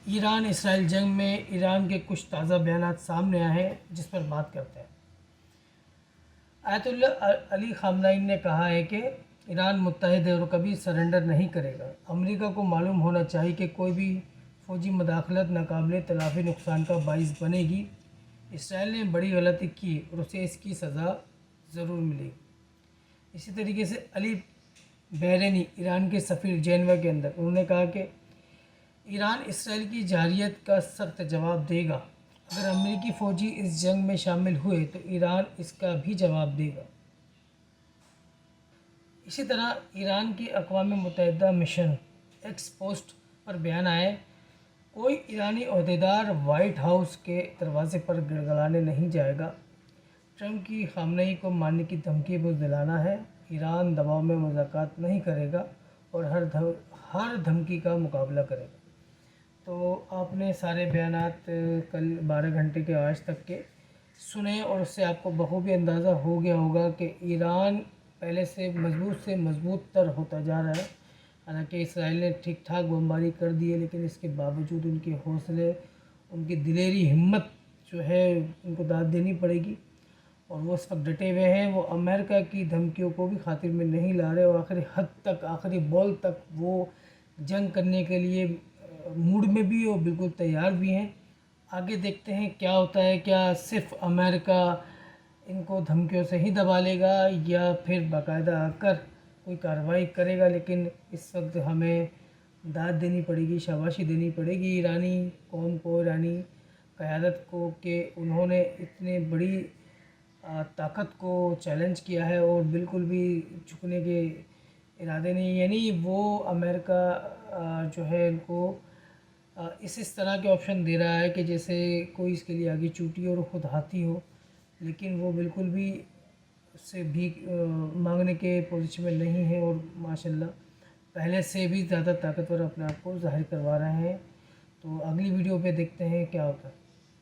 ایران اسرائیل جنگ میں ایران کے کچھ تازہ بیانات سامنے آئے ہیں جس پر بات کرتے ہیں۔ آیت اللہ علی خامنہئی نے کہا ہے کہ ایران متحد ہے اور کبھی سرنڈر نہیں کرے گا۔ امریکہ کو معلوم ہونا چاہیے کہ کوئی بھی فوجی مداخلت ناقابل تلافی نقصان کا باعث بنے گی۔ اسرائیل نے بڑی غلطی کی اور اسے اس کی سزا ضرور ملے گی۔ اسی طریقے سے علی بحرینی ایران کے سفیر جنیوا کے اندر انہوں نے کہا کہ ایران اسرائیل کی جارحیت کا سخت جواب دے گا۔ اگر امریکی فوجی اس جنگ میں شامل ہوئے تو ایران اس کا بھی جواب دے گا۔ اسی طرح ایران کی اقوام متحدہ مشن ایکس پوسٹ پر بیان آئے، کوئی ایرانی عہدیدار وائٹ ہاؤس کے دروازے پر گڑگڑانے نہیں جائے گا۔ ٹرمپ کی خامنہئی کو مارنے کی دھمکی بزدلانہ ہے۔ ایران دباؤ میں مذاکرات نہیں کرے گا اور ہر دھمکی کا مقابلہ کرے گا۔ تو آپ نے سارے بیانات کل 12 گھنٹے کے آج تک کے سنے اور اس سے آپ کو بخوبی اندازہ ہو گیا ہوگا کہ ایران پہلے سے مضبوط تر ہوتا جا رہا ہے۔ حالانکہ اسرائیل نے ٹھیک ٹھاک بمباری کر دی ہے، لیکن اس کے باوجود ان کے حوصلے، ان کی دلیری، ہمت جو ہے ان کو داد دینی پڑے گی، اور وہ اس وقت ڈٹے ہوئے ہیں۔ وہ امریکہ کی دھمکیوں کو بھی خاطر میں نہیں لا رہے اور آخری حد تک، آخری بول تک وہ جنگ کرنے کے لیے موڈ میں بھی اور بالکل تیار بھی ہیں۔ آگے دیکھتے ہیں کیا ہوتا ہے، کیا صرف امریکہ ان کو دھمکیوں سے ہی دبا لے گا یا پھر باقاعدہ آ کر کوئی کارروائی کرے گا۔ لیکن اس وقت ہمیں داد دینی پڑے گی، شاباشی دینی پڑے گی ایرانی قوم کو، ایرانی قیادت کو، کہ انہوں نے اتنے بڑی طاقت کو چیلنج کیا ہے اور بالکل بھی جھکنے کے ارادے نہیں، یعنی وہ امریکہ جو ہے ان کو اس طرح کے آپشن دے رہا ہے کہ جیسے کوئی اس کے لیے آگے چوٹی اور خود ہاتھی ہو، لیکن وہ بالکل بھی اس سے بھی مانگنے کے پوزیشن میں نہیں ہے اور ماشاءاللہ پہلے سے بھی زیادہ طاقتور اپنے آپ کو ظاہر کروا رہے ہیں۔ تو اگلی ویڈیو پہ دیکھتے ہیں کیا ہوتا ہے۔